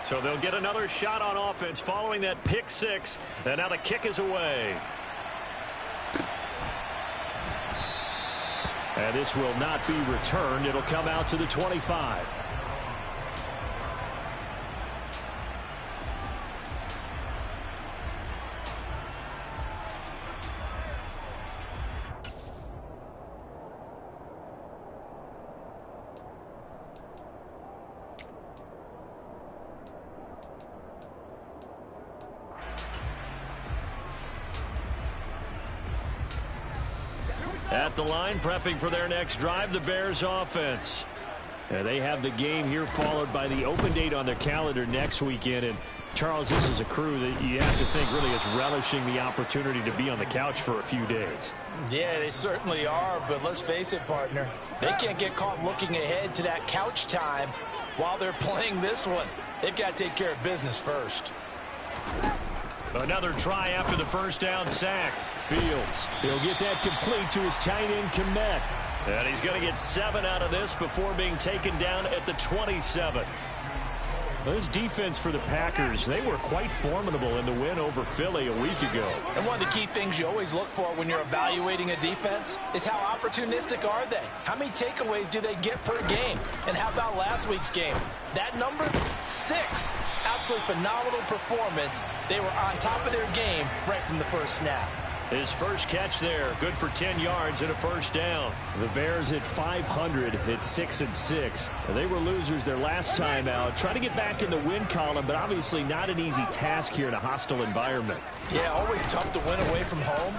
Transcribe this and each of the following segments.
So they'll get another shot on offense following that pick six. And now the kick is away. And this will not be returned. It'll come out to the 25. At the line, prepping for their next drive, the Bears offense. And they have the game here followed by the open date on their calendar next weekend. And, Charles, this is a crew that you have to think really is relishing the opportunity to be on the couch for a few days. Yeah, they certainly are, but let's face it, partner. They can't get caught looking ahead to that couch time while they're playing this one. They've got to take care of business first. Another try after the first down sack. Fields, he'll get that complete to his tight end, Kmet. And he's going to get 7 out of this before being taken down at the 27. Well, this defense for the Packers, they were quite formidable in the win over Philly a week ago. And one of the key things you always look for when you're evaluating a defense is how opportunistic are they? How many takeaways do they get per game? And how about last week's game? That number, 6. Absolutely phenomenal performance. They were on top of their game right from the first snap. His first catch there, good for 10 yards and a first down. The Bears at 500 at 6-6. They were losers their last time out. Trying to get back in the win column, but obviously not an easy task here in a hostile environment. Yeah, always tough to win away from home.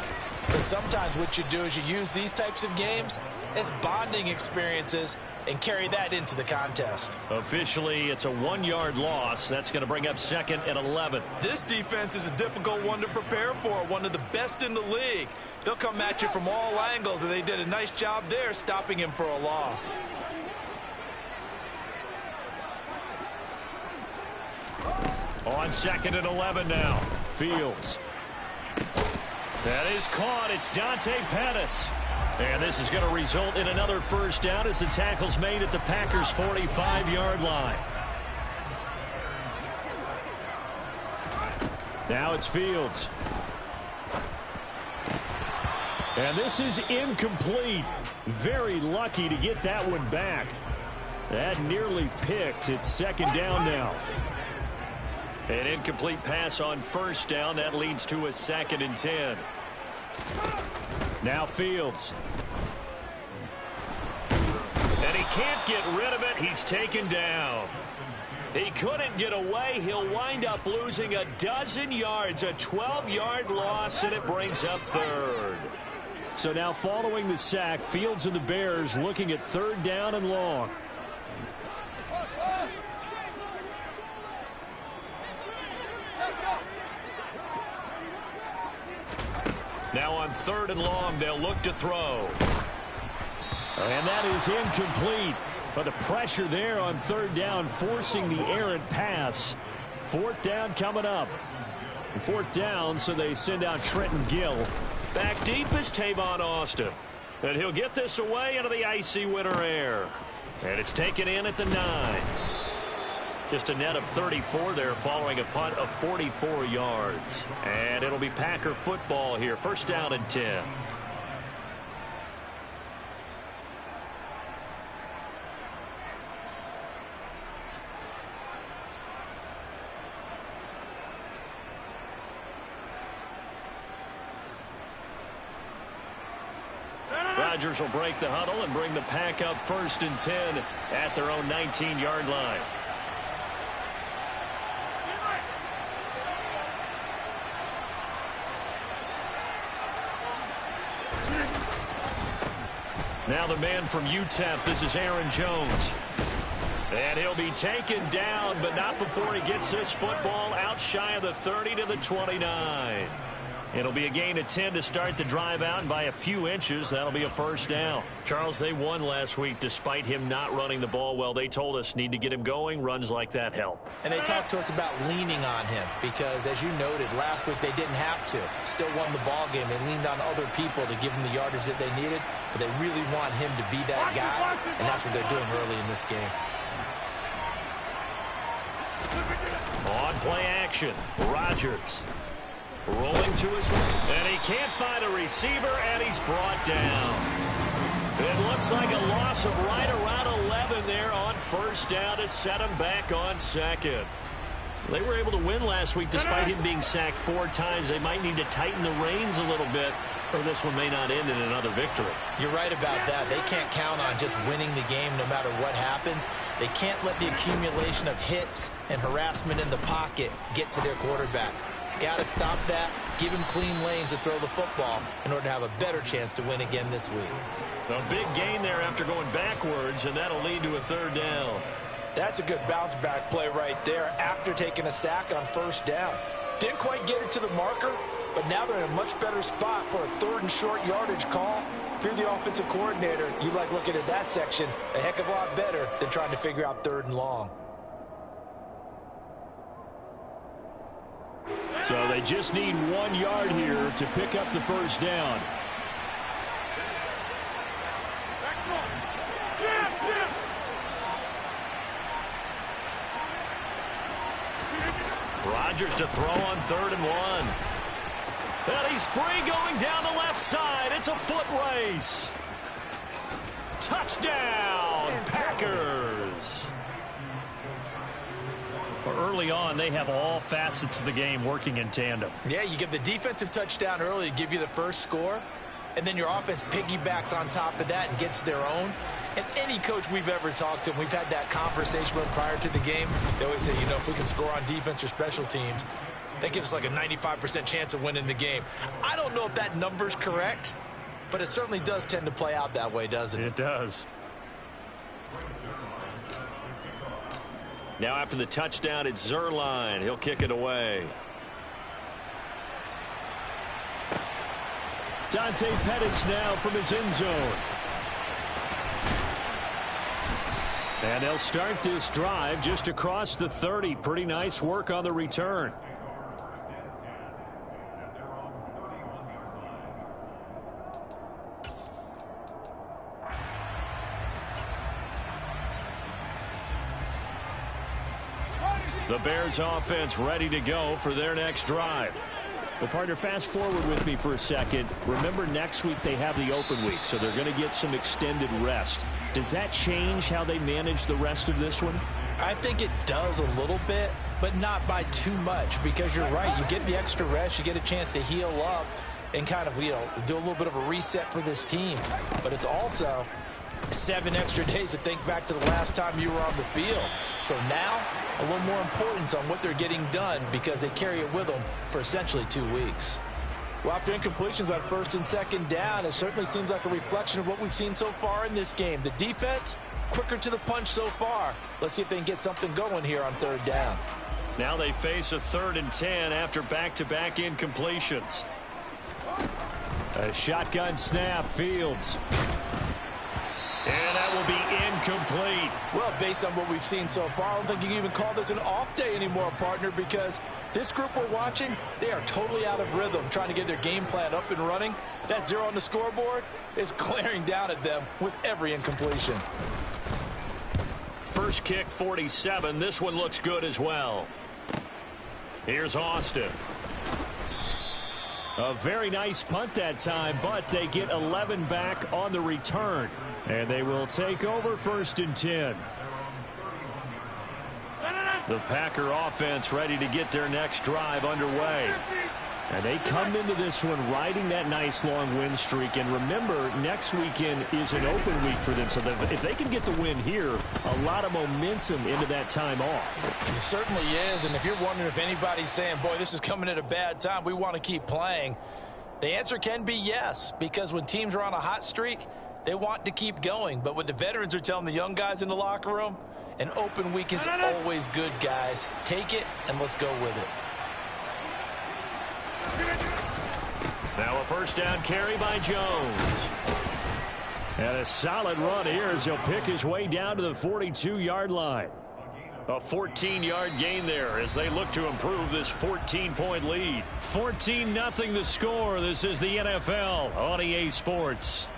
But sometimes what you do is you use these types of games as bonding experiences and carry that into the contest. Officially, it's a 1-yard loss. That's going to bring up 2nd and 11. This defense is a difficult one to prepare for, one of the best in the league. They'll come at you from all angles, and they did a nice job there stopping him for a loss. On 2nd and 11 now. Fields. That is caught. It's Dante Pettis. And this is going to result in another first down as the tackle's made at the Packers' 45-yard line. Now it's Fields. And this is incomplete. Very lucky to get that one back. That nearly picked. It's 2nd down now. An incomplete pass on first down. That leads to a 2nd and 10. Now Fields. And he can't get rid of it. He's taken down. He couldn't get away. He'll wind up losing a dozen yards, a 12-yard loss, and it brings up 3rd. So now following the sack, Fields and the Bears looking at 3rd down and long. Now on 3rd and long, they'll look to throw. And that is incomplete. But the pressure there on 3rd down, forcing the errant pass. 4th down coming up. 4th down, so they send out Trenton Gill. Back deep is Tavon Austin. And he'll get this away into the icy winter air. And it's taken in at the 9. Just a net of 34 there following a punt of 44 yards. And it'll be Packer football here. 1st down and 10. Rodgers will break the huddle and bring the Pack up 1st and 10 at their own 19-yard line. Now the man from UTEP, this is Aaron Jones. And he'll be taken down, but not before he gets this football out shy of the 30 to the 29. It'll be a gain of 10 to start the drive out, and by a few inches, that'll be a 1st down. Charles, they won last week despite him not running the ball well. They told us need to get him going. Runs like that help. And they talked to us about leaning on him because, as you noted, last week they didn't have to. Still won the ball game. They leaned on other people to give them the yardage that they needed, but they really want him to be that guy, and that's what they're doing early in this game. On play action, Rodgers. Rolling to his left, and he can't find a receiver, and he's brought down. It looks like a loss of right around 11 there on first down to set him back on second. They were able to win last week despite him being sacked 4 times. They might need to tighten the reins a little bit, or this one may not end in another victory. You're right about that. They can't count on just winning the game no matter what happens. They can't let the accumulation of hits and harassment in the pocket get to their quarterback. Got to stop that, give him clean lanes to throw the football in order to have a better chance to win again this week. A big gain there after going backwards, and that'll lead to a third down. That's a good bounce back play right there after taking a sack on first down. Didn't quite get it to the marker, but now they're in a much better spot for a 3rd and short yardage call. If you're the offensive coordinator, you like looking at that section a heck of a lot better than trying to figure out 3rd and long. So they just need 1 yard here to pick up the first down. Rodgers to throw on 3rd and 1. And he's free going down the left side. It's a foot race. Touchdown, Packers. Early on, they have all facets of the game working in tandem. Yeah, you get the defensive touchdown early to give you the first score, and then your offense piggybacks on top of that and gets their own. And any coach we've ever talked to, we've had that conversation with prior to the game. They always say, you know, if we can score on defense or special teams, that gives us like a 95% chance of winning the game. I don't know if that number's correct, but it certainly does tend to play out that way, doesn't it? It does. Now after the touchdown, it's Zuerlein. He'll kick it away. Dante Pettis now from his end zone. And they'll start this drive just across the 30. Pretty nice work on the return. The Bears offense ready to go for their next drive. Well, partner, fast forward with me for a second. Remember, next week they have the open week, so they're going to get some extended rest. Does that change how they manage the rest of this one? I think it does a little bit, but not by too much, because you're right. You get the extra rest. You get a chance to heal up and kind of, you know, do a little bit of a reset for this team. But it's also 7 extra days to think back to the last time you were on the field. So now, a little more importance on what they're getting done because they carry it with them for essentially 2 weeks. Well, after incompletions on 1st and 2nd down, it certainly seems like a reflection of what we've seen so far in this game. The defense, quicker to the punch so far. Let's see if they can get something going here on 3rd down. Now they face a 3rd and 10 after back-to-back incompletions. A shotgun snap, Fields. And that will be incomplete. Well, based on what we've seen so far, I don't think you can even call this an off day anymore, partner, because this group we're watching, they are totally out of rhythm, trying to get their game plan up and running. That 0 on the scoreboard is glaring down at them with every incompletion. First kick, 47. This one looks good as well. Here's Austin. A very nice punt that time, but they get 11 back on the return. And they will take over 1st and 10. The Packer offense ready to get their next drive underway. And they come into this one riding that nice long win streak. And remember, next weekend is an open week for them. So that if they can get the win here, a lot of momentum into that time off. It certainly is. And if you're wondering if anybody's saying, boy, this is coming at a bad time, we want to keep playing, the answer can be yes. Because when teams are on a hot streak, they want to keep going. But what the veterans are telling the young guys in the locker room, an open week is always good, guys. Take it, and let's go with it. Now a first down carry by Jones. And a solid run here as he'll pick his way down to the 42-yard line. A 14-yard gain there as they look to improve this 14-point lead. 14-0 the score. This is the NFL on EA Sports.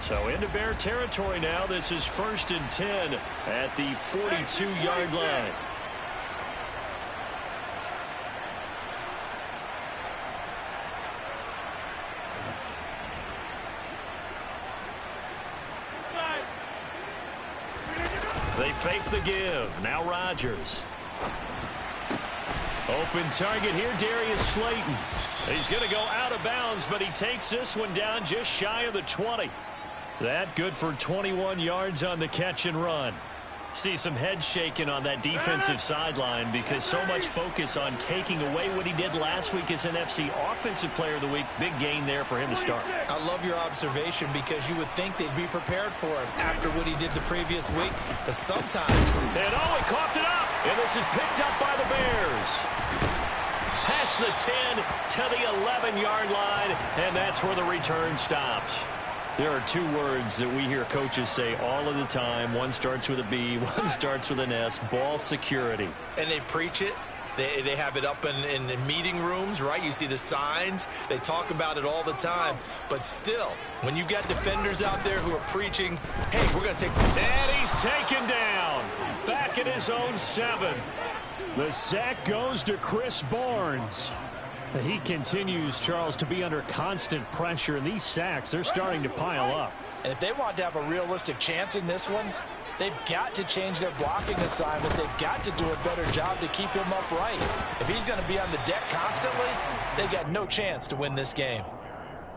So into Bear territory now. This is 1st and 10 at the 42-yard line. They fake the give. Now Rodgers. Open target here, Darius Slayton. He's going to go out of bounds, but he takes this one down just shy of the 20. That good for 21 yards on the catch and run. See some head shaking on that defensive sideline because so much focus on taking away what he did last week as NFC Offensive Player of the Week. Big gain there for him to start. I love your observation because you would think they'd be prepared for him after what he did the previous week. But sometimes... And he coughed it up. And this is picked up by the Bears. Past the 10 to the 11-yard line, and that's where the return stops. There are two words that we hear coaches say all of the time. One starts with a B, one starts with an S, ball security. And they preach it. They have it up in meeting rooms, right? You see the signs. They talk about it all the time. But still, when you've got defenders out there who are preaching, hey, we're going to take... And he's taken down. Back at his own 7. The sack goes to Chris Barnes. He continues, Charles, to be under constant pressure, and these sacks, they're starting to pile up. And if they want to have a realistic chance in this one, they've got to change their blocking assignments. They've got to do a better job to keep him upright. If he's going to be on the deck constantly, they've got no chance to win this game.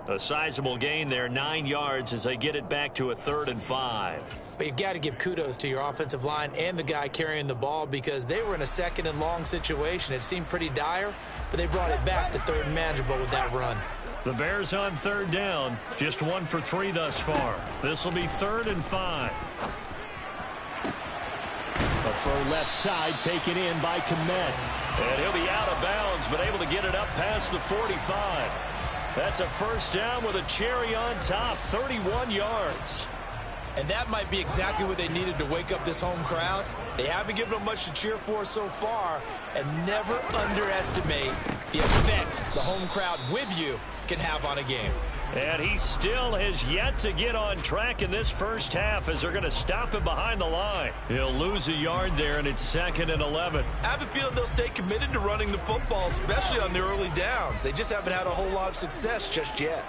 A sizable gain there, 9 yards as they get it back to a 3rd and 5. But you've got to give kudos to your offensive line and the guy carrying the ball because they were in a 2nd and long situation. It seemed pretty dire, but they brought it back to 3rd and manageable with that run. The Bears on 3rd down, just 1 for 3 thus far. This will be 3rd and 5. A far left side taken in by Kmet. And he'll be out of bounds, but able to get it up past the 45. That's a 1st down with a cherry on top, 31 yards. And that might be exactly what they needed to wake up this home crowd. They haven't given them much to cheer for so far, and never underestimate the effect the home crowd with you can have on a game. And he still has yet to get on track in this first half as they're going to stop him behind the line. He'll lose a yard there, and it's 2nd and 11. I have a feeling they'll stay committed to running the football, especially on the early downs. They just haven't had a whole lot of success just yet.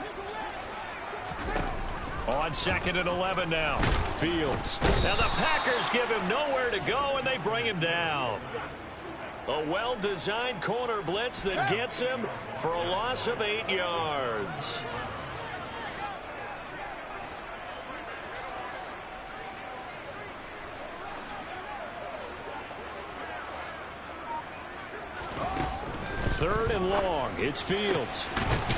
On 2nd and 11 now. Fields. Now the Packers give him nowhere to go, and they bring him down. A well-designed corner blitz that gets him for a loss of 8 yards. Third and long. It's Fields.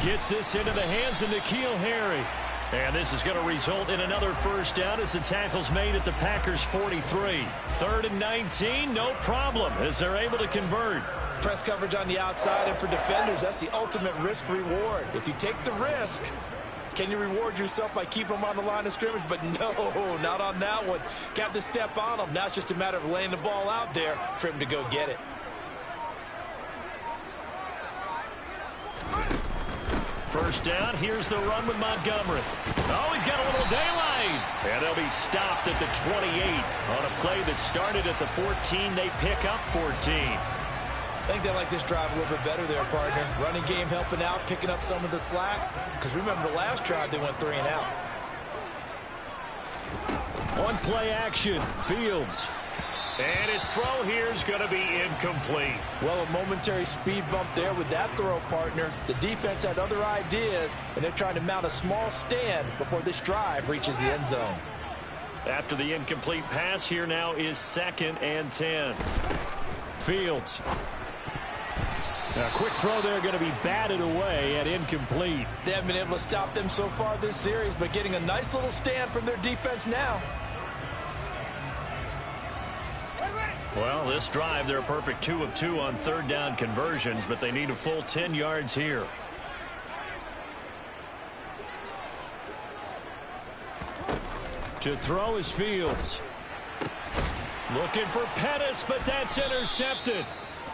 Gets this into the hands of N'Keal Harry. And this is going to result in another 1st down as the tackle's made at the Packers' 43. 3rd and 19, no problem as they're able to convert. Press coverage on the outside, and for defenders, that's the ultimate risk-reward. If you take the risk, can you reward yourself by keeping them on the line of scrimmage? But no, not on that one. Got to step on them. Now it's just a matter of laying the ball out there for him to go get it. First down, here's the run with Montgomery. Oh, he's got a little daylight. And they'll be stopped at the 28. On a play that started at the 14, they pick up 14. I think they like this drive a little bit better there, partner. Running game helping out, picking up some of the slack. Because remember the last drive, they went 3 and out. On play action, Fields. And his throw here is going to be incomplete. Well, a momentary speed bump there with that throw, partner. The defense had other ideas, and they're trying to mount a small stand before this drive reaches the end zone. After the incomplete pass, here now is 2nd and 10. Fields. A quick throw there going to be batted away and incomplete. They haven't been able to stop them so far this series, but getting a nice little stand from their defense now. Well, this drive, they're a perfect 2 of 2 on 3rd down conversions, but they need a full 10 yards here. To throw is Fields. Looking for Pettis, but that's intercepted.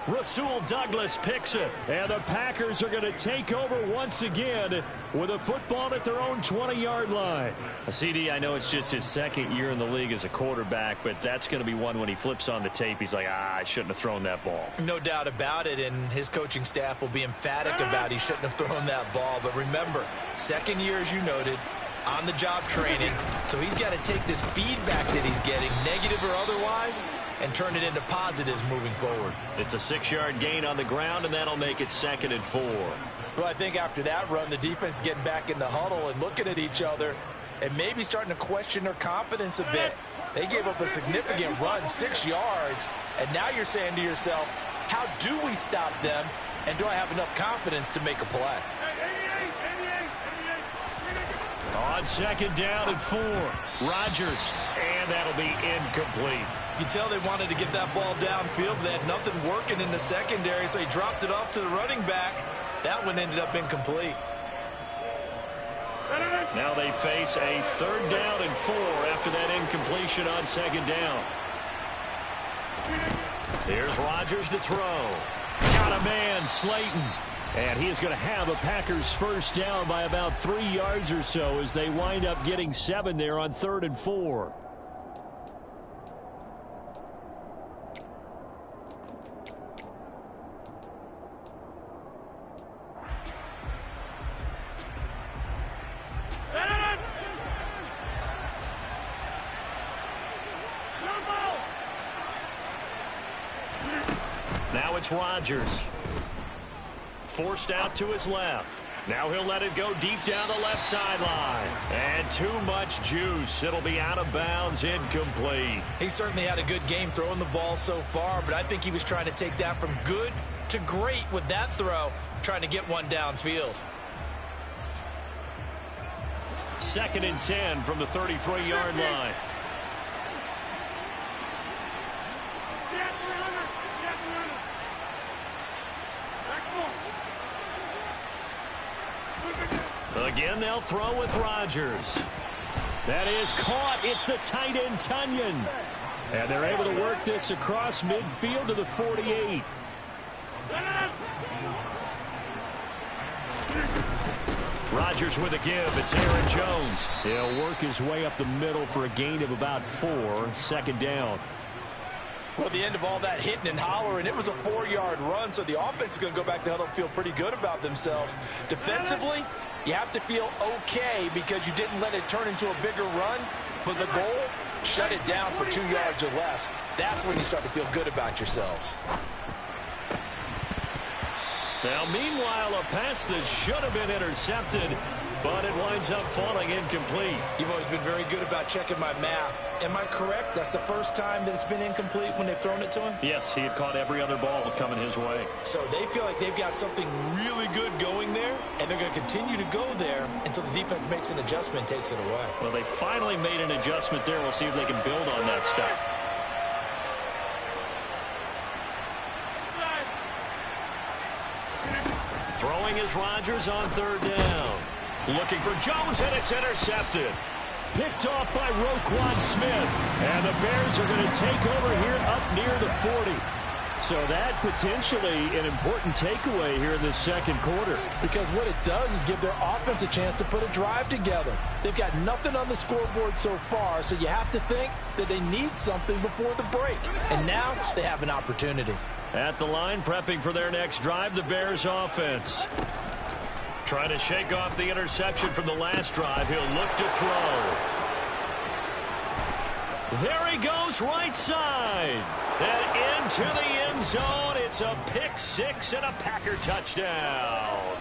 Rasul Douglas picks it. And the Packers are going to take over once again with a football at their own 20-yard line. CD, I know it's just his second year in the league as a quarterback, but that's going to be one when he flips on the tape, he's like, I shouldn't have thrown that ball. No doubt about it, and his coaching staff will be emphatic about he shouldn't have thrown that ball. But remember, second year, as you noted, on-the-job training, so he's got to take this feedback that he's getting, negative or otherwise, and turn it into positives moving forward. It's a 6-yard gain on the ground, and that'll make it 2nd and 4. Well, I think after that run, the defense is getting back in the huddle and looking at each other and maybe starting to question their confidence a bit. They gave up a significant run, 6 yards, and now you're saying to yourself, how do we stop them, and do I have enough confidence to make a play? On 2nd down and 4, Rodgers, and that'll be incomplete. You can tell they wanted to get that ball downfield, but they had nothing working in the secondary, so he dropped it off to the running back. That one ended up incomplete. Now they face a 3rd down and 4 after that incompletion on 2nd down. Here's Rodgers to throw. Got a man, Slayton. And he is going to have a Packers first down by about 3 yards or so as they wind up getting 7 there on 3rd and 4. Now it's Rodgers. Forced out to his left. Now he'll let it go deep down the left sideline. And too much juice. It'll be out of bounds, incomplete. He certainly had a good game throwing the ball so far, but I think he was trying to take that from good to great with that throw, trying to get one downfield. 2nd and 10 from the 33-yard line. Again, they'll throw with Rodgers. That is caught. It's the tight end, Tunyon. And they're able to work this across midfield to the 48. Rodgers with a give. It's Aaron Jones. He'll work his way up the middle for a gain of about 4. 2nd down. Well, at the end of all that hitting and hollering, it was a 4-yard run, so the offense is going to go back to huddle and feel pretty good about themselves. Defensively, you have to feel okay because you didn't let it turn into a bigger run, but the goal, shut it down for 2 yards or less. That's when you start to feel good about yourselves. Now, meanwhile, a pass that should have been intercepted, but it winds up falling incomplete. You've always been very good about checking my math. Am I correct? That's the first time that it's been incomplete when they've thrown it to him? Yes, he had caught every other ball coming his way. So they feel like they've got something really good going there, and they're going to continue to go there until the defense makes an adjustment and takes it away. Well, they finally made an adjustment there. We'll see if they can build on that stuff. Throwing is Rodgers on 3rd down. Looking for Jones, and it's intercepted. Picked off by Roquan Smith. And the Bears are going to take over here up near the 40. So that potentially an important takeaway here in the 2nd quarter. Because what it does is give their offense a chance to put a drive together. They've got nothing on the scoreboard so far, so you have to think that they need something before the break. And now they have an opportunity. At the line, prepping for their next drive, the Bears offense. Trying to shake off the interception from the last drive. He'll look to throw. There he goes, right side. And into the end zone. It's a pick 6 and a Packer touchdown.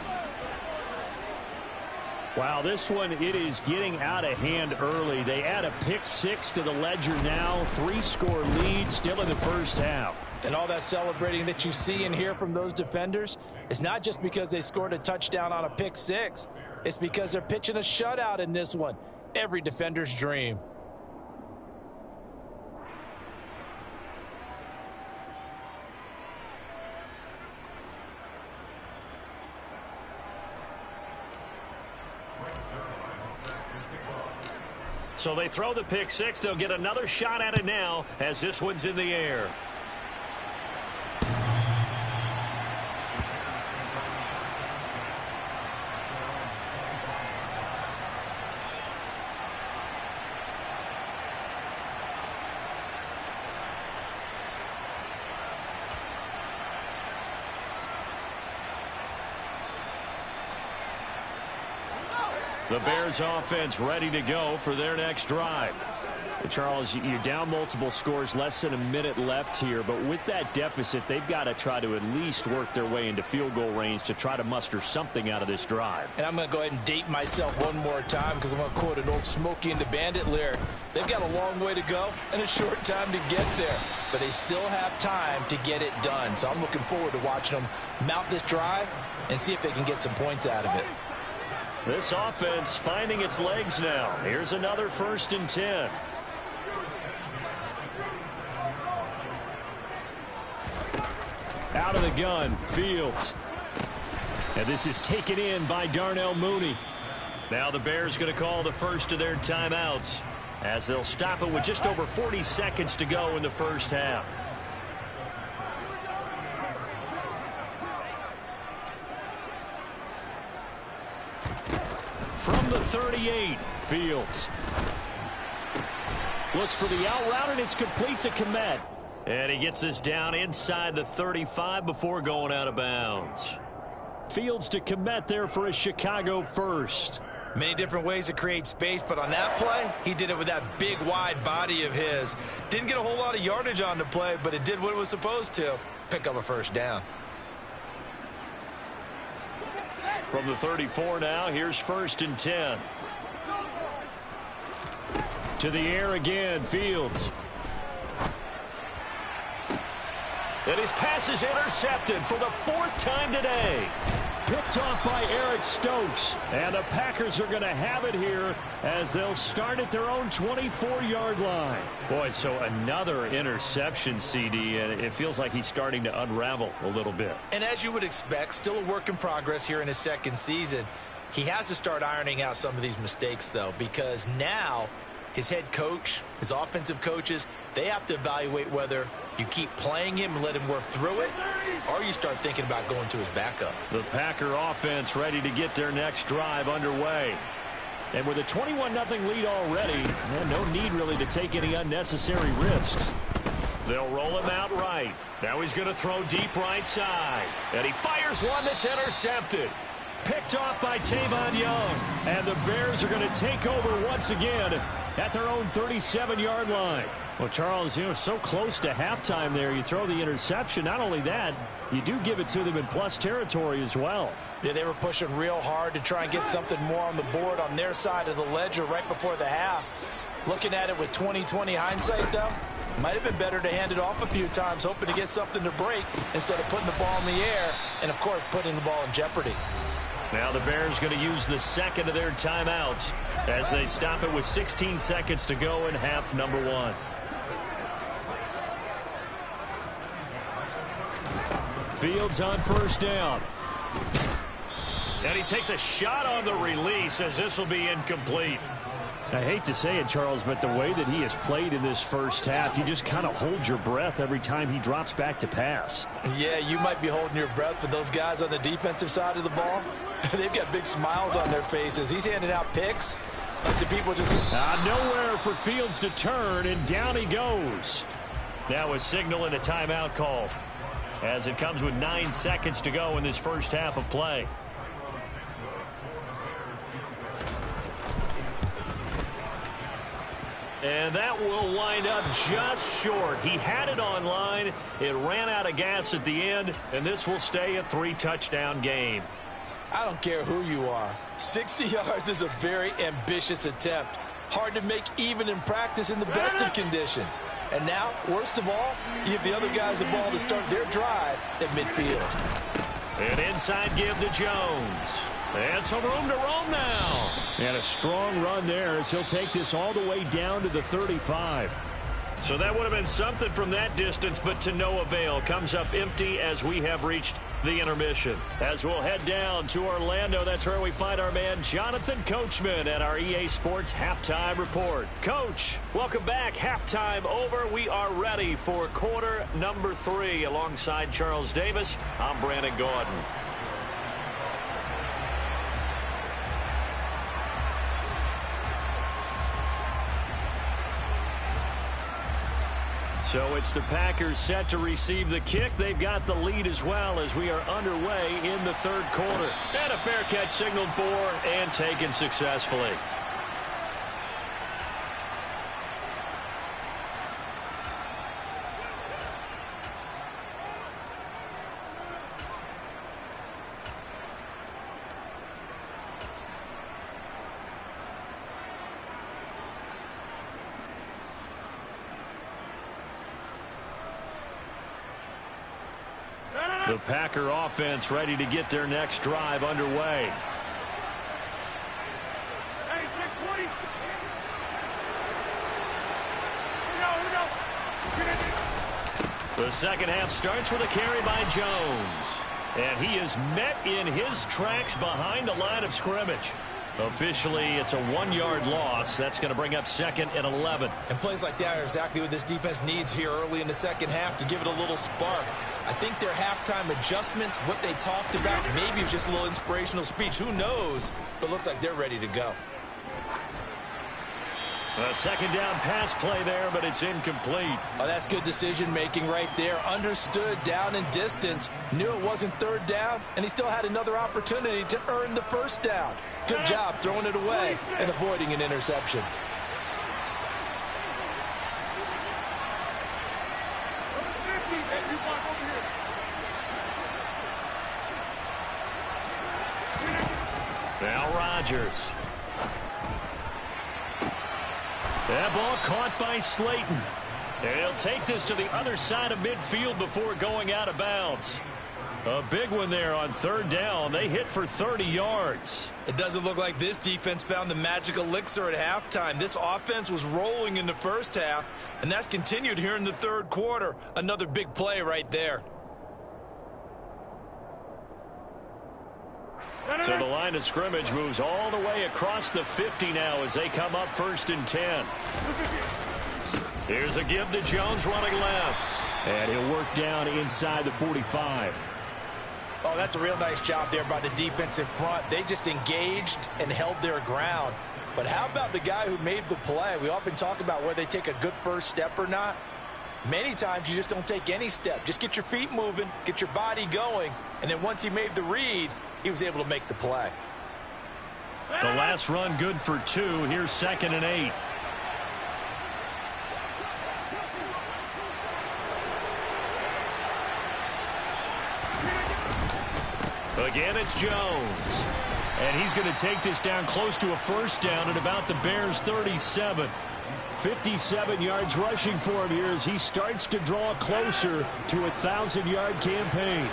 Wow, this one, it is getting out of hand early. They add a pick 6 to the ledger now. 3-score lead still in the first half. And all that celebrating that you see and hear from those defenders is not just because they scored a touchdown on a pick 6. It's because they're pitching a shutout in this one. Every defender's dream. So they throw the pick 6. They'll get another shot at it now as this one's in the air. The Bears offense ready to go for their next drive. Charles, you're down multiple scores, less than a minute left here, but with that deficit, they've got to try to at least work their way into field goal range to try to muster something out of this drive. And I'm going to go ahead and date myself one more time because I'm going to quote an old Smokey and the Bandit lyric. They've got a long way to go and a short time to get there, but they still have time to get it done. So I'm looking forward to watching them mount this drive and see if they can get some points out of it. This offense finding its legs now. Here's another 1st and 10. Out of the gun, Fields. And this is taken in by Darnell Mooney. Now the Bears going to call the first of their timeouts as they'll stop it with just over 40 seconds to go in the first half. From the 38, Fields. Looks for the out route, and it's complete to Kmet. And he gets this down inside the 35 before going out of bounds. Fields to Kmet there for a Chicago first. Many different ways to create space, but on that play, he did it with that big, wide body of his. Didn't get a whole lot of yardage on the play, but it did what it was supposed to. Pick up a first down. From the 34 now, here's 1st and 10. To the air again, Fields. And his pass is intercepted for the 4th time today. Picked off by Eric Stokes. And the Packers are going to have it here as they'll start at their own 24-yard line. Boy, so another interception, CD, and it feels like he's starting to unravel a little bit. And as you would expect, still a work in progress here in his 2nd season. He has to start ironing out some of these mistakes, though, because now his head coach, his offensive coaches, they have to evaluate whether you keep playing him and let him work through it, or you start thinking about going to his backup. The Packer offense ready to get their next drive underway. And with a 21-0 lead already, no need really to take any unnecessary risks. They'll roll him out right. Now he's going to throw deep right side. And he fires one that's intercepted. Picked off by Tavon Young. And the Bears are going to take over once again at their own 37-yard line. Well, Charles, so close to halftime there. You throw the interception. Not only that, you do give it to them in plus territory as well. Yeah, they were pushing real hard to try and get something more on the board on their side of the ledger right before the half. Looking at it with 20/20 hindsight, though, might have been better to hand it off a few times, hoping to get something to break instead of putting the ball in the air and, of course, putting the ball in jeopardy. Now the Bears going to use the 2nd of their timeouts as they stop it with 16 seconds to go in half number 1. Fields on 1st down. And he takes a shot on the release as this will be incomplete. I hate to say it, Charles, but the way that he has played in this first half, you just kind of hold your breath every time he drops back to pass. Yeah, you might be holding your breath, but those guys on the defensive side of the ball, they've got big smiles on their faces. He's handing out picks like the people just... Nowhere for Fields to turn, and down he goes. Now a signal and a timeout call as it comes with 9 seconds to go in this first half of play. And that will wind up just short. He had it on line. It ran out of gas at the end, and this will stay a 3-touchdown game. I don't care who you are. 60 yards is a very ambitious attempt. Hard to make even in practice in the best of conditions. And now, worst of all, you give the other guys the ball to start their drive at midfield. An inside give to Jones. And some room to roam now. And a strong run there as he'll take this all the way down to the 35. So that would have been something from that distance, but to no avail. Comes up empty as we have reached the intermission. As we'll head down to Orlando, that's where we find our man Jonathan Coachman at our EA Sports Halftime Report. Coach, welcome back. Halftime over. We are ready for quarter number 3. Alongside Charles Davis, I'm Brandon Gordon. So it's the Packers set to receive the kick. They've got the lead as well as we are underway in the third quarter. And a fair catch signaled for and taken successfully. The Packer offense ready to get their next drive underway. The second half starts with a carry by Jones. And he is met in his tracks behind the line of scrimmage. Officially, it's a 1-yard loss. That's going to bring up 2nd and 11. And plays like that are exactly what this defense needs here early in the second half to give it a little spark. I think their halftime adjustments, what they talked about, maybe it was just a little inspirational speech. Who knows? But looks like they're ready to go. A second down pass play there, but it's incomplete. Oh, that's good decision-making right there. Understood down and distance. Knew it wasn't third down, and he still had another opportunity to earn the first down. Good job throwing it away and avoiding an interception. Now Rodgers. That ball caught by Slayton. And he'll take this to the other side of midfield before going out of bounds. A big one there on third down. They hit for 30 yards. It doesn't look like this defense found the magic elixir at halftime. This offense was rolling in the first half, and that's continued here in the third quarter. Another big play right there. So the line of scrimmage moves all the way across the 50 now as they come up 1st and 10. Here's a give to Jones running left. And he'll work down inside the 45. Oh, that's a real nice job there by the defense in front. They just engaged and held their ground. But how about the guy who made the play? We often talk about whether they take a good first step or not. Many times you just don't take any step. Just get your feet moving, get your body going, and then once he made the read, he was able to make the play. The last run good for 2. Here's 2nd and 8. Again, it's Jones. And he's going to take this down close to a first down at about the Bears' 37. 57 yards rushing for him here as he starts to draw closer to a 1,000-yard campaign.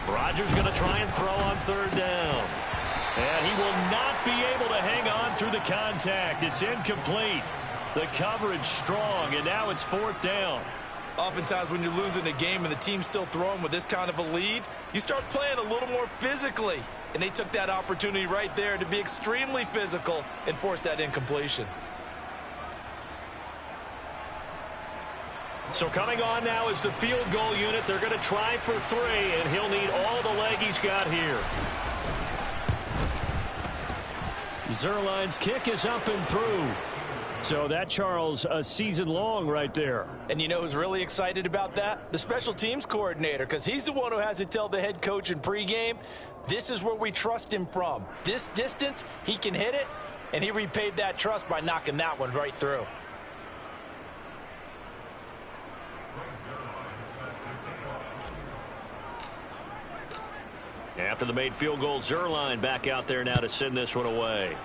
Rodgers going to try and throw on third down. And he will not be able to hang on through the contact. It's incomplete. The coverage strong, and now it's 4th down. Oftentimes when you're losing a game and the team's still throwing with this kind of a lead, you start playing a little more physically. And they took that opportunity right there to be extremely physical and force that incompletion. So coming on now is the field goal unit. They're going to try for 3, and he'll need all the leg he's got here. Zuerlein's kick is up and through. So that, Charles, a season long right there. And you know who's really excited about that? The special teams coordinator, because he's the one who has to tell the head coach in pregame, this is where we trust him from. This distance, he can hit it, and he repaid that trust by knocking that one right through. After the made field goal, Zuerlein back out there now to send this one away.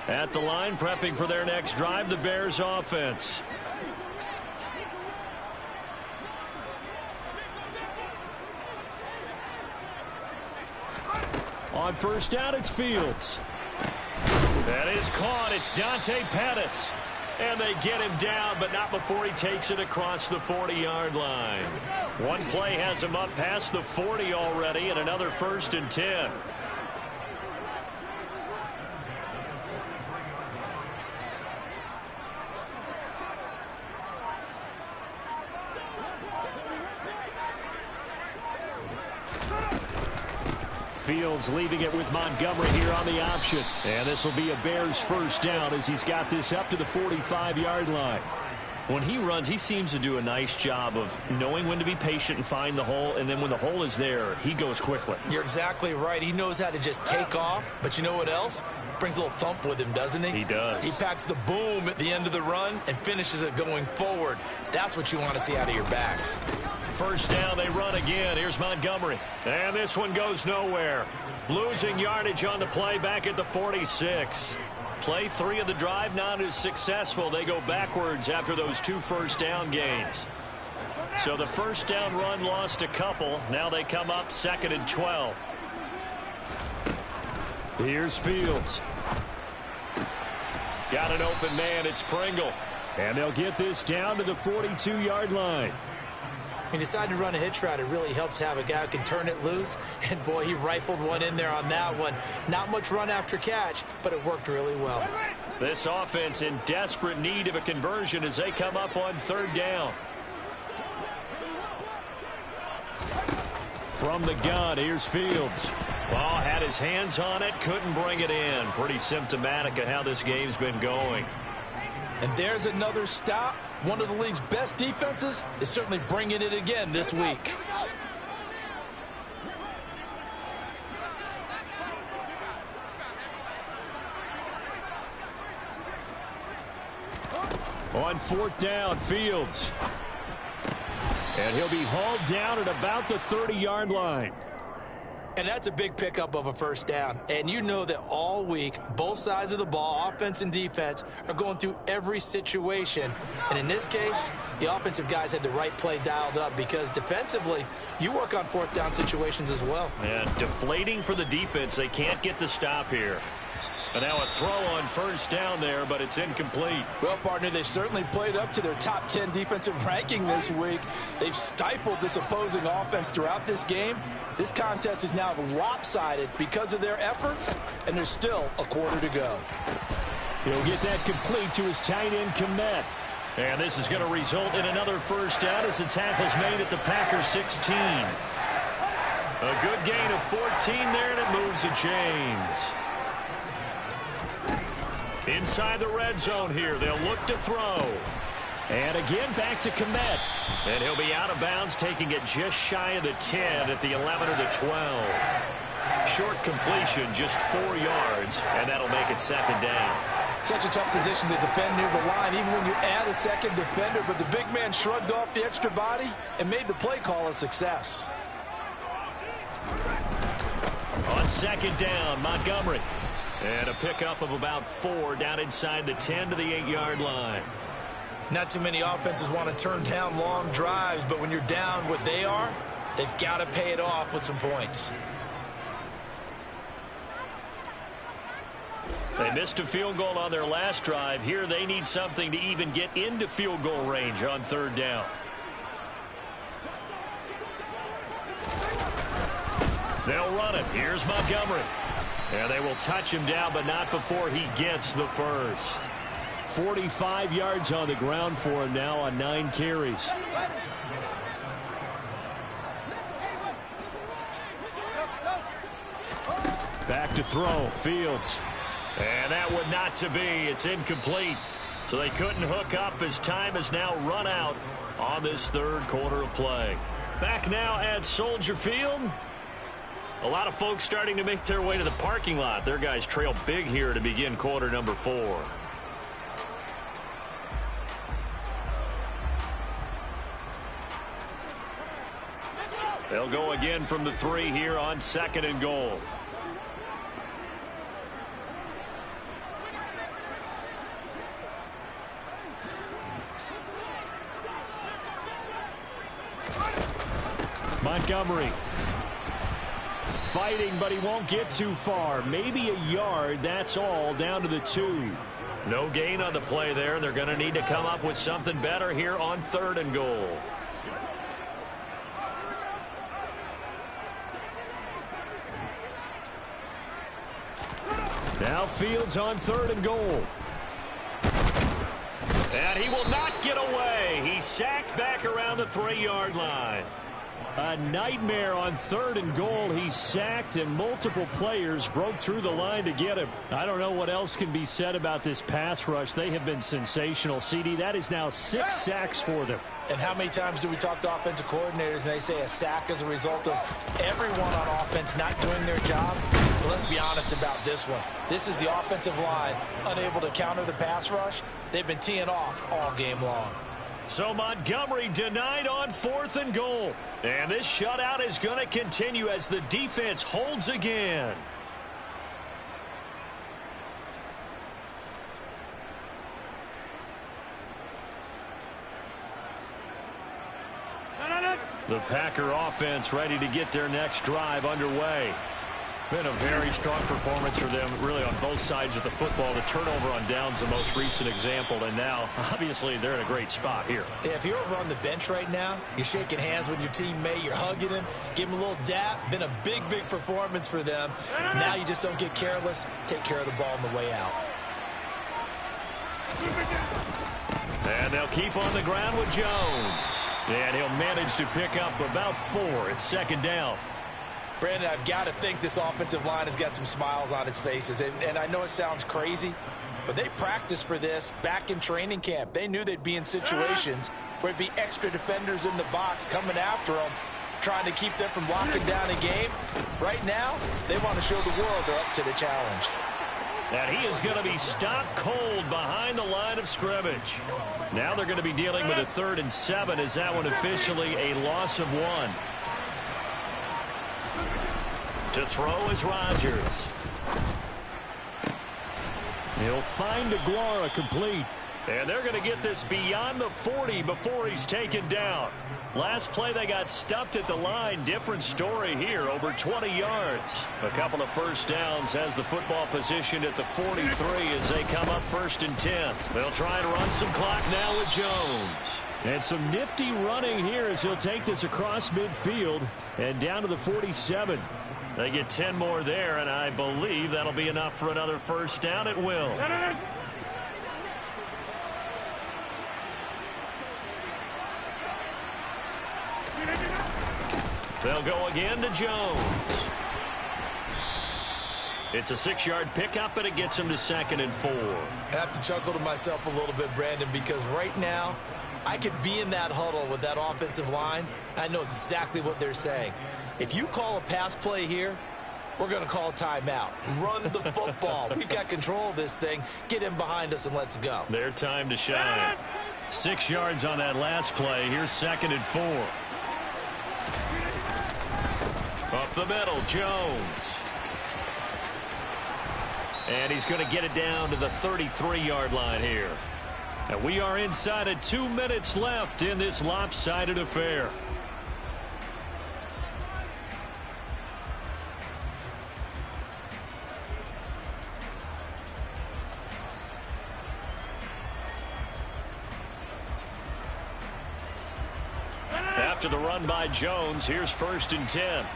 At the line, prepping for their next drive, the Bears offense. On first down, it's Fields. That is caught. It's Dante Pettis. And they get him down, but not before he takes it across the 40-yard line. One play has him up past the 40 already, and another 1st and 10. Fields leaving it with Montgomery here on the option. And this will be a Bears 1st down as he's got this up to the 45-yard line. When he runs, he seems to do a nice job of knowing when to be patient and find the hole, and then when the hole is there, he goes quickly. You're exactly right. He knows how to just take off, but you know what else? Brings a little thump with him, doesn't he? He does. He packs the boom at the end of the run and finishes it going forward. That's what you want to see out of your backs. 1st down, they run again. Here's Montgomery. And this one goes nowhere. Losing yardage on the play back at the 46. Play 3 of the drive not as successful. They go backwards after those 2 1st down gains. So the 1st down run lost a couple. Now they come up 2nd and 12. Here's Fields. Got an open man. It's Pringle. And they'll get this down to the 42-yard line. He decided to run a hitch route. It really helps to have a guy who can turn it loose. And, boy, he rifled one in there on that one. Not much run after catch, but it worked really well. This offense in desperate need of a conversion as they come up on 3rd down. From the gun, here's Fields. Ball had his hands on it, couldn't bring it in. Pretty symptomatic of how this game's been going. And there's another stop. One of the league's best defenses is certainly bringing it again this week. On 4th down, Fields. And he'll be hauled down at about the 30-yard line. And that's a big pickup of a 1st down. And you know that all week, both sides of the ball, offense and defense, are going through every situation. And in this case, the offensive guys had the right play dialed up because defensively, you work on 4th down situations as well. And deflating for the defense. They can't get the stop here. And now a throw on 1st down there, but it's incomplete. Well, partner, they've certainly played up to their top 10 defensive ranking this week. They've stifled this opposing offense throughout this game. This contest is now lopsided because of their efforts, and there's still a quarter to go. He'll get that complete to his tight end, Kmet. And this is going to result in another 1st down as the tackle's made at the Packers 16. A good gain of 14 there, and it moves the chains. Inside the red zone here, they'll look to throw. And again, back to Kmet. And he'll be out of bounds, taking it just shy of the 10 at the 11 or the 12. Short completion, just 4 yards, and that'll make it 2nd down. Such a tough position to defend near the line, even when you add a 2nd defender, but the big man shrugged off the extra body and made the play call a success. On 2nd down, Montgomery. And a pickup of about 4 down inside the 10 to the 8-yard line. Not too many offenses want to turn down long drives, but when you're down what they are, they've got to pay it off with some points. They missed a field goal on their last drive. Here they need something to even get into field goal range on 3rd down. They'll run it. Here's Montgomery. And they will touch him down, but not before he gets the 1st. 45 yards on the ground for him now on 9 carries. Back to throw. Fields. And that would not to be. It's incomplete. So they couldn't hook up as time has now run out on this 3rd quarter of play. Back now at Soldier Field. A lot of folks starting to make their way to the parking lot. Their guys trail big here to begin quarter number 4. They'll go again from the 3 here on 2nd and goal. Montgomery. Fighting, but he won't get too far. Maybe a yard, that's all, down to the 2. No gain on the play there. They're going to need to come up with something better here on 3rd and goal. Now Fields on 3rd and goal. And he will not get away. He's sacked back around the 3-yard line. A nightmare on 3rd and goal. He's sacked, and multiple players broke through the line to get him. I don't know what else can be said about this pass rush. They have been sensational, CD. That is now 6 sacks for them. And how many times do we talk to offensive coordinators and they say a sack is a result of everyone on offense not doing their job? Well, let's be honest about this one. This is the offensive line unable to counter the pass rush. They've been teeing off all game long. So Montgomery denied on 4th and goal. And this shutout is going to continue as the defense holds again. The Packer offense ready to get their next drive underway. Been a very strong performance for them, really, on both sides of the football. The turnover on downs, the most recent example, and now, obviously, they're in a great spot here. Yeah, if you're over on the bench right now, you're shaking hands with your teammate, you're hugging him, give him a little dap. Been a big, big performance for them. Now you just don't get careless. Take care of the ball on the way out. And they'll keep on the ground with Jones. And he'll manage to pick up about 4. It's 2nd down. Brandon, I've got to think this offensive line has got some smiles on its faces. And I know it sounds crazy, but they practiced for this back in training camp. They knew they'd be in situations where it'd be extra defenders in the box coming after them, trying to keep them from locking down a game. Right now, they want to show the world they're up to the challenge. And he is going to be stopped cold behind the line of scrimmage. Now they're going to be dealing with a 3rd and 7. Is that one officially a loss of 1? To throw is Rodgers. He'll find Aguara complete. And they're going to get this beyond the 40 before he's taken down. Last play they got stuffed at the line. Different story here, over 20 yards. A couple of first downs, has the football positioned at the 43 as they come up 1st and 10. They'll try and run some clock now with Jones. And some nifty running here as he'll take this across midfield and down to the 47. They get 10 more there, and I believe that'll be enough for another first down. It will. They'll go again to Jones. It's a 6-yard pickup, but it gets him to 2nd and 4. I have to chuckle to myself a little bit, Brandon, because right now I could be in that huddle with that offensive line. I know exactly what they're saying. If you call a pass play here, we're going to call a timeout. Run the football. We've got control of this thing. Get in behind us and let's go. Their time to shine. 6 yards on that last play. Here's 2nd and 4. Up the middle, Jones. And he's going to get it down to the 33-yard line here. And we are inside of 2 minutes left in this lopsided affair. After the run by Jones, here's 1st and 10.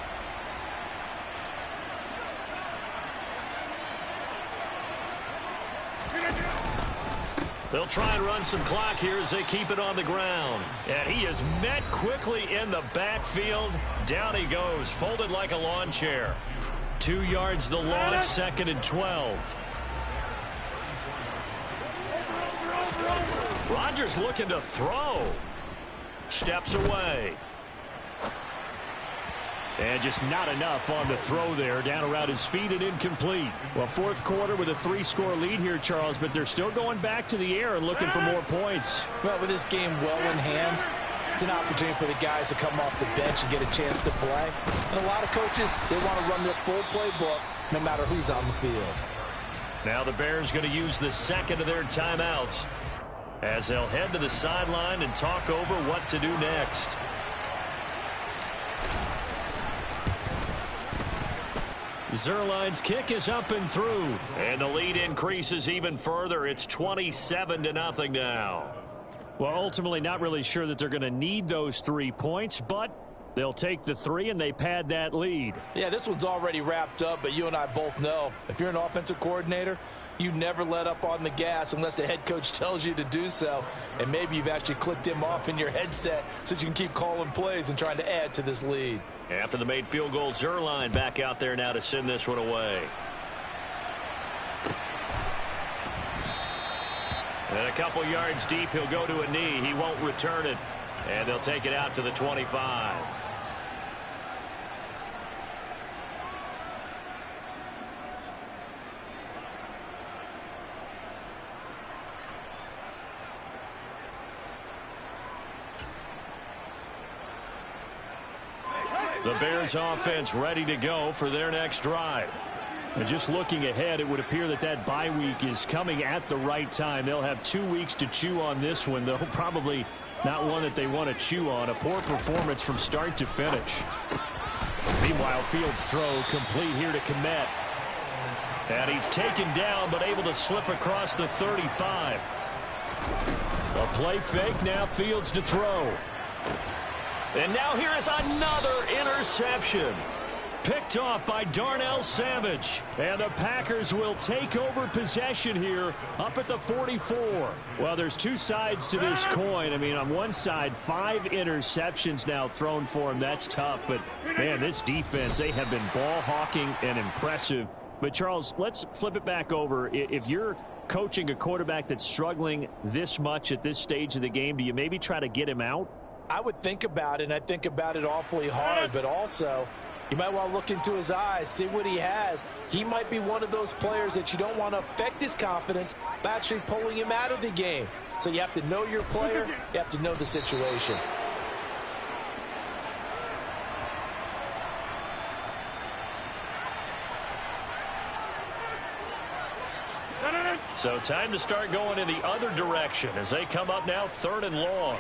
They'll try and run some clock here as they keep it on the ground. And he is met quickly in the backfield. Down he goes, folded like a lawn chair. 2 yards the loss, 2nd and 12. Rodgers looking to throw. Steps away. And just not enough on the throw there. Down around his feet and incomplete. Well, 4th quarter with a 3-score lead here, Charles, but they're still going back to the air and looking for more points. Well, with this game well in hand, it's an opportunity for the guys to come off the bench and get a chance to play. And a lot of coaches, they want to run their full playbook no matter who's on the field. Now the Bears going to use the 2nd of their timeouts as they'll head to the sideline and talk over what to do next. Zuerlein's kick is up and through. And the lead increases even further. It's 27-0 now. Well, ultimately not really sure that they're going to need those 3 points, but they'll take the 3 and they pad that lead. Yeah, this one's already wrapped up, but you and I both know if you're an offensive coordinator, you never let up on the gas unless the head coach tells you to do so. And maybe you've actually clicked him off in your headset so you can keep calling plays and trying to add to this lead. After the made field goal, Zuerlein back out there now to send this one away. And a couple yards deep, he'll go to a knee. He won't return it. And they'll take it out to the 25. The Bears offense ready to go for their next drive. And just looking ahead, it would appear that that bye week is coming at the right time. They'll have 2 weeks to chew on this one, though probably not one that they want to chew on. A poor performance from start to finish. Meanwhile, Fields' throw complete here to Kmet. And he's taken down, but able to slip across the 35. A play fake, now Fields to throw. And now here is another interception. Picked off by Darnell Savage. And the Packers will take over possession here up at the 44. Well, there's 2 sides to this coin. I mean, on one side, 5 interceptions now thrown for him. That's tough. But, man, this defense, they have been ball hawking and impressive. But, Charles, let's flip it back over. If you're coaching a quarterback that's struggling this much at this stage of the game, do you maybe try to get him out? I would think about it, and I think about it awfully hard, but also you might want to look into his eyes, see what he has. He might be one of those players that you don't want to affect his confidence by actually pulling him out of the game. So you have to know your player. You have to know the situation. So time to start going in the other direction as they come up now 3rd and long.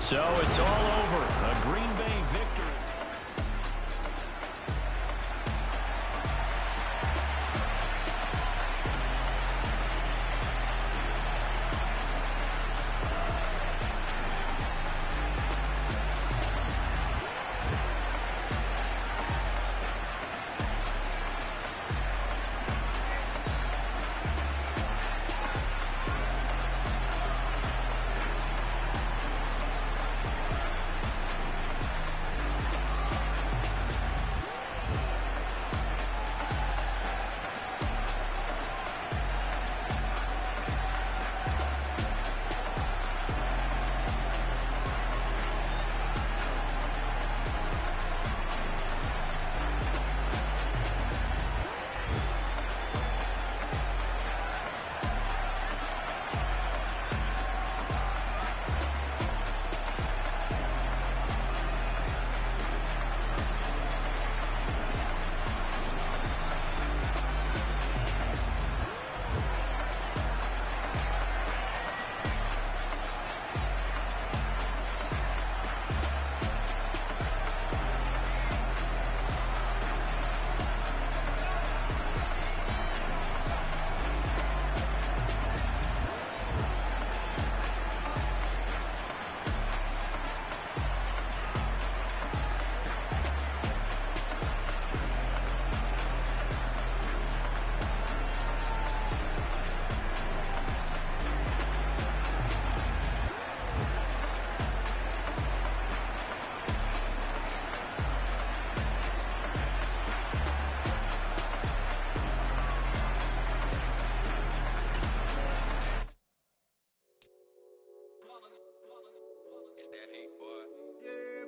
So it's all over. A Green Bay victory.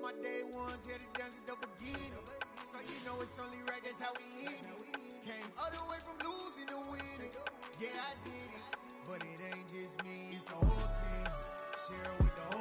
My day ones here to dance at the beginning. So you know it's only right, that's how we end it. Came all the way from losing to winning. Yeah, I did it. But it ain't just me, it's the whole team. Share with the whole